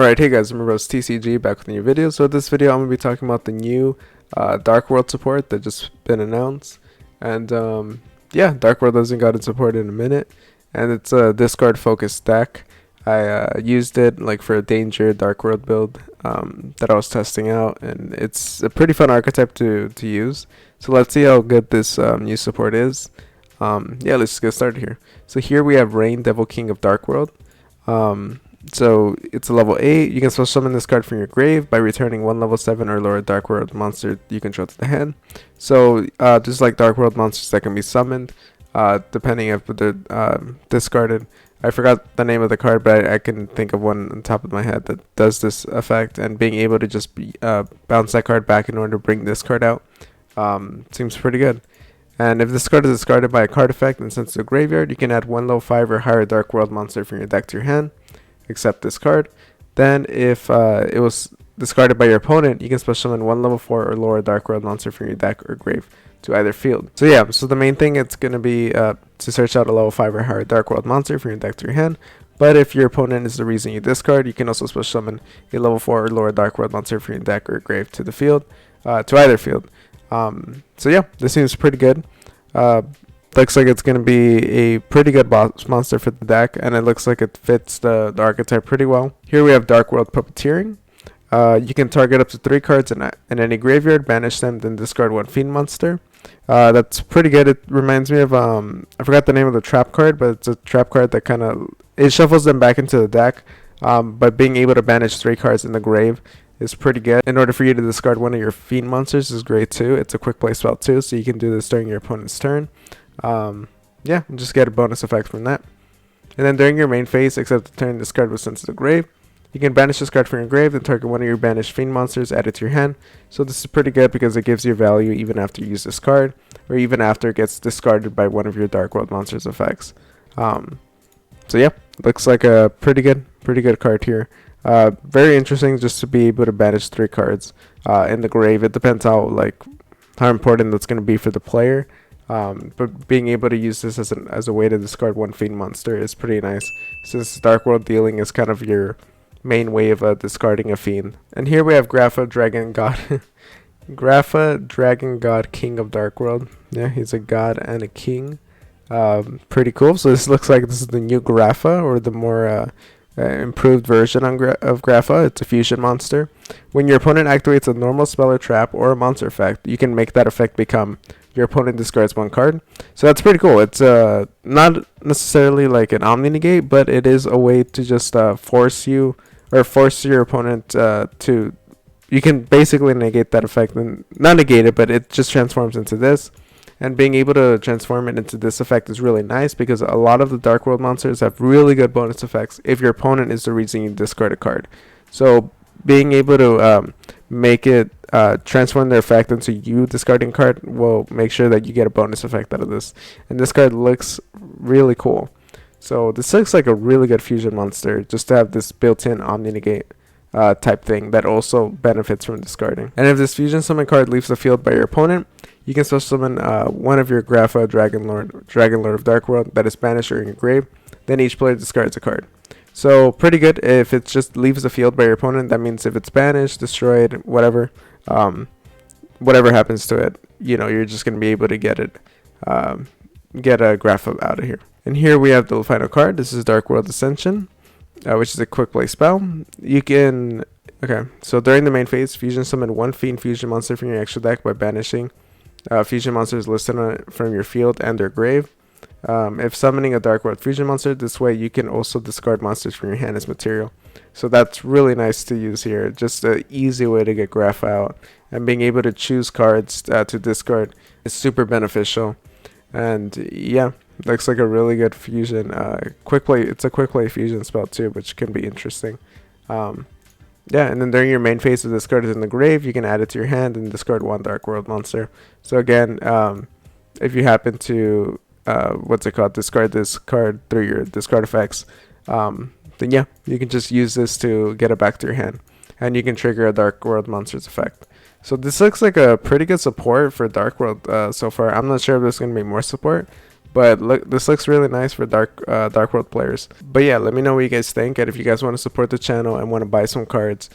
Alright, hey guys, remember it's TCG back with a new video. So this video I'm going to be talking about the new Dark World support that just been announced. And yeah, Dark World hasn't gotten support in a minute. And it's a discard focused deck. I used it like for a Danger Dark World build that I was testing out. And it's a pretty fun archetype to use. So let's see how good this new support is. Yeah, let's just get started here. So here we have Rain, Devil King of Dark World. So it's a level 8. You can special summon this card from your grave by returning one level 7 or lower Dark World monster you control to the hand. So just like Dark World monsters that can be summoned, depending if they're discarded. I forgot the name of the card, but I can think of one on top of my head that does this effect, and being able to just bounce that card back in order to bring this card out seems pretty good. And if this card is discarded by a card effect and sent to the graveyard, you can add one level 5 or higher Dark World monster from your deck to your hand, except this card. Then if it was discarded by your opponent, you can special summon one level 4 or lower Dark World monster from your deck or grave to either field. So yeah, so the main thing it's going to be to search out a level 5 or higher Dark World monster from your deck to your hand. But if your opponent is the reason you discard, you can also special summon a level 4 or lower Dark World monster from your deck or grave to the field, to either field. So yeah, this seems pretty good. Looks like it's going to be a pretty good boss monster for the deck, and it looks like it fits the archetype pretty well. Here we have Dark World Puppeteering. You can target up to 3 cards in any graveyard, banish them, then discard one fiend monster. That's pretty good. It reminds me of I forgot the name of the trap card, but it's a trap card that kind of it shuffles them back into the deck. But being able to banish 3 cards in the grave is pretty good. In order for you to discard one of your fiend monsters is great too. It's a quick play spell too, so you can do this during your opponent's turn. Yeah, just get a bonus effect from that. And then during your main phase, except the turn this card was sent to the grave, you can banish this card from your grave, then target one of your banished fiend monsters, add it to your hand. So this is pretty good because it gives you value even after you use this card, or even after it gets discarded by one of your Dark World monsters effects. So yeah, looks like a pretty good card here. Very interesting just to be able to banish 3 cards in the grave. It depends how important that's going to be for the player. But being able to use this as a way to discard one fiend monster is pretty nice, since Dark World dealing is kind of your main way of discarding a fiend. And here we have Grapha Dragon God, Grapha Dragon God King of Dark World. Yeah, he's a god and a king. Pretty cool. So this looks like this is the new Grapha, or the more improved version of Grapha. It's a fusion monster. When your opponent activates a normal spell or trap or a monster effect, you can make that effect become your opponent discards 1 card. So that's pretty cool. It's not necessarily like an omni negate, but it is a way to just force your opponent to. You can basically negate that effect, and not negate it, but it just transforms into this. And being able to transform it into this effect is really nice, because a lot of the Dark World monsters have really good bonus effects if your opponent is the reason you discard a card. So being able to make it transform their effect into you discarding card will make sure that you get a bonus effect out of this. And this card looks really cool. So this looks like a really good fusion monster, just to have this built-in omni negate type thing that also benefits from discarding. And if this fusion summon card leaves the field by your opponent, you can special summon one of your Grapha Dragon Lord of Dark World that is banished or in your grave. Then each player discards a card. So pretty good. If it just leaves the field by your opponent, that means if it's banished, destroyed, whatever happens to it, you're just going to be able to get a Grapha out of here. And here we have the final card. This is Dark World Ascension, which is a quick play spell. So during the main phase, fusion summon 1 fiend fusion monster from your extra deck by banishing fusion monsters listed on it from your field and their grave. If summoning a Dark World fusion monster, this way you can also discard monsters from your hand as material. So that's really nice to use here. Just an easy way to get Graph out, and being able to choose cards to discard is super beneficial. And yeah, looks like a really good fusion. Quick play. It's a quick play fusion spell too, which can be interesting. Yeah, and then during your main phase, if this card is in the grave, you can add it to your hand and discard 1 Dark World monster. So again, if you happen to discard this card through your discard effects, then yeah, you can just use this to get it back to your hand, and you can trigger a Dark World monster's effect. So this looks like a pretty good support for Dark World so far. I'm not sure if there's going to be more support, But look, this looks really nice for Dark World players. But yeah, let me know what you guys think, and if you guys want to support the channel and want to buy some cards,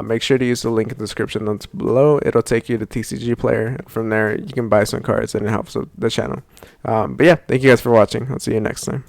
make sure to use the link in the description notes below. It'll take you to TCG Player, and from there you can buy some cards, and it helps the channel. But yeah, thank you guys for watching. I'll see you next time.